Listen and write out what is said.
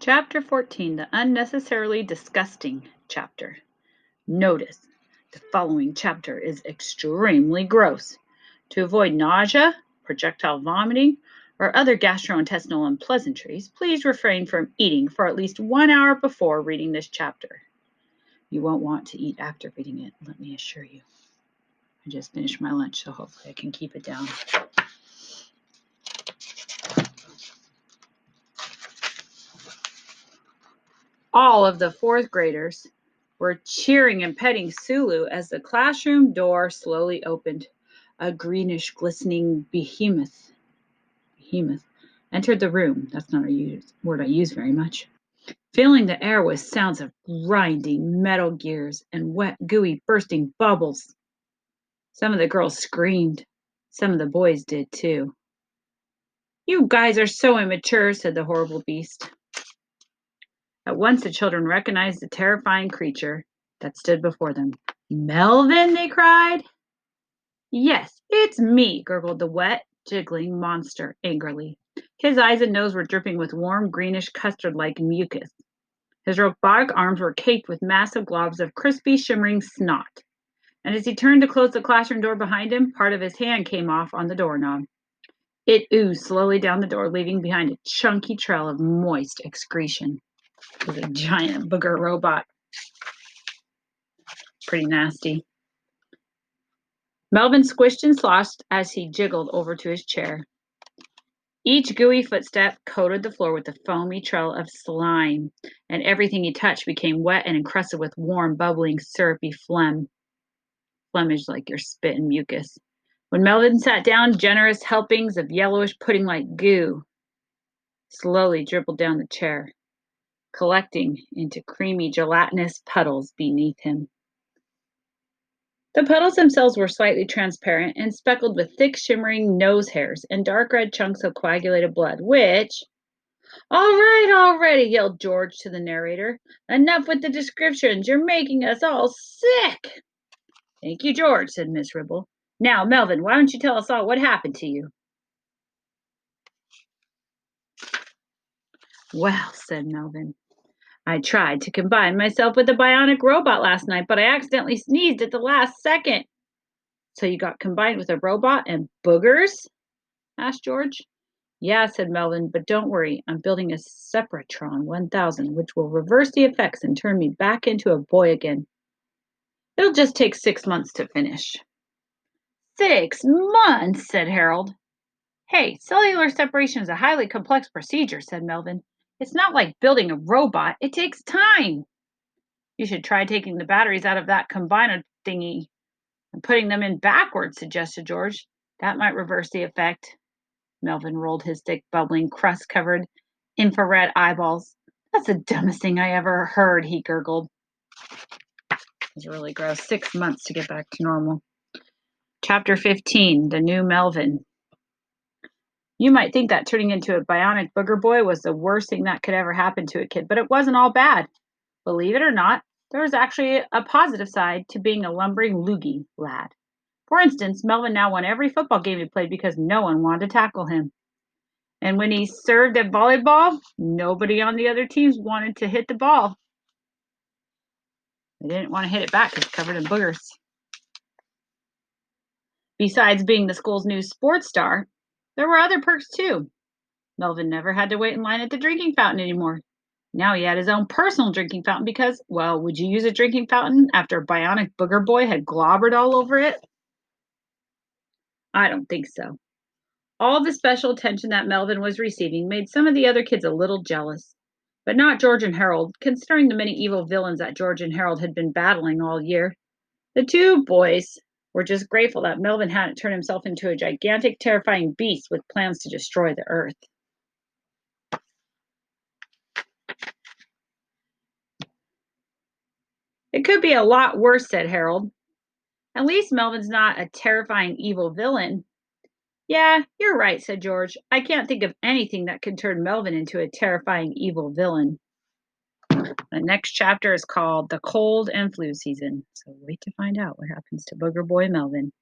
Chapter 14, the unnecessarily disgusting chapter. Notice, the following chapter is extremely gross. To avoid nausea, projectile vomiting, or other gastrointestinal unpleasantries, please refrain from eating for at least 1 hour before reading this chapter. You won't want to eat after reading it, let me assure you. I just finished my lunch, so hopefully I can keep it down. All of the fourth graders were cheering and petting Sulu as the classroom door slowly opened. A greenish, glistening behemoth entered the room. That's not a word I use very much. Filling the air with sounds of grinding metal gears and wet, gooey, bursting bubbles. Some of the girls screamed. Some of the boys did too. "You guys are so immature," said the horrible beast. At once the children recognized the terrifying creature that stood before them. "Melvin!" they cried. "Yes, it's me," gurgled the wet, jiggling monster angrily. His eyes and nose were dripping with warm, greenish, custard-like mucus. His robotic arms were caked with massive globs of crispy, shimmering snot. And as he turned to close the classroom door behind him, part of his hand came off on the doorknob. It oozed slowly down the door, leaving behind a chunky trail of moist excretion. It was a giant booger robot. Pretty nasty. Melvin squished and sloshed as he jiggled over to his chair. Each gooey footstep coated the floor with a foamy trail of slime, and everything he touched became wet and encrusted with warm, bubbling, syrupy phlegm. Phlegm is like your spit and mucus. When Melvin sat down, generous helpings of yellowish pudding-like goo slowly dribbled down the chair, collecting into creamy, gelatinous puddles beneath him. The puddles themselves were slightly transparent and speckled with thick, shimmering nose hairs and dark red chunks of coagulated blood, which... "All right, already," yelled George to the narrator. "Enough with the descriptions. You're making us all sick." "Thank you, George," said Miss Ribble. "Now, Melvin, why don't you tell us all what happened to you?" "Well," said Melvin, "I tried to combine myself with a bionic robot last night, but I accidentally sneezed at the last second." "So you got combined with a robot and boogers?" asked George. "Yeah," said Melvin, "but don't worry. I'm building a Separatron 1000, which will reverse the effects and turn me back into a boy again. It'll just take 6 months to finish." "6 months," said Harold. "Hey, cellular separation is a highly complex procedure," said Melvin. "It's not like building a robot. It takes time." "You should try taking the batteries out of that combiner thingy and putting them in backwards," suggested George. "That might reverse the effect." Melvin rolled his thick, bubbling, crust-covered, infrared eyeballs. "That's the dumbest thing I ever heard," he gurgled. It was really gross. 6 months to get back to normal. Chapter 15, The New Melvin. You might think that turning into a bionic booger boy was the worst thing that could ever happen to a kid, but it wasn't all bad. Believe it or not, there was actually a positive side to being a lumbering loogie lad. For instance, Melvin now won every football game he played because no one wanted to tackle him. And when he served at volleyball, nobody on the other teams wanted to hit the ball. They didn't want to hit it back because it's covered in boogers. Besides being the school's new sports star, there were other perks too. Melvin never had to wait in line at the drinking fountain anymore. Now he had his own personal drinking fountain because, well, would you use a drinking fountain after Bionic Booger Boy had globbered all over it? I don't think so. All the special attention that Melvin was receiving made some of the other kids a little jealous. But not George and Harold, considering the many evil villains that George and Harold had been battling all year. The two boys were just grateful that Melvin hadn't turned himself into a gigantic, terrifying beast with plans to destroy the earth. "It could be a lot worse," said Harold. "At least Melvin's not a terrifying evil villain." "Yeah, you're right," said George. "I can't think of anything that could turn Melvin into a terrifying evil villain." The next chapter is called The Cold and Flu Season. So wait to find out what happens to Booger Boy Melvin.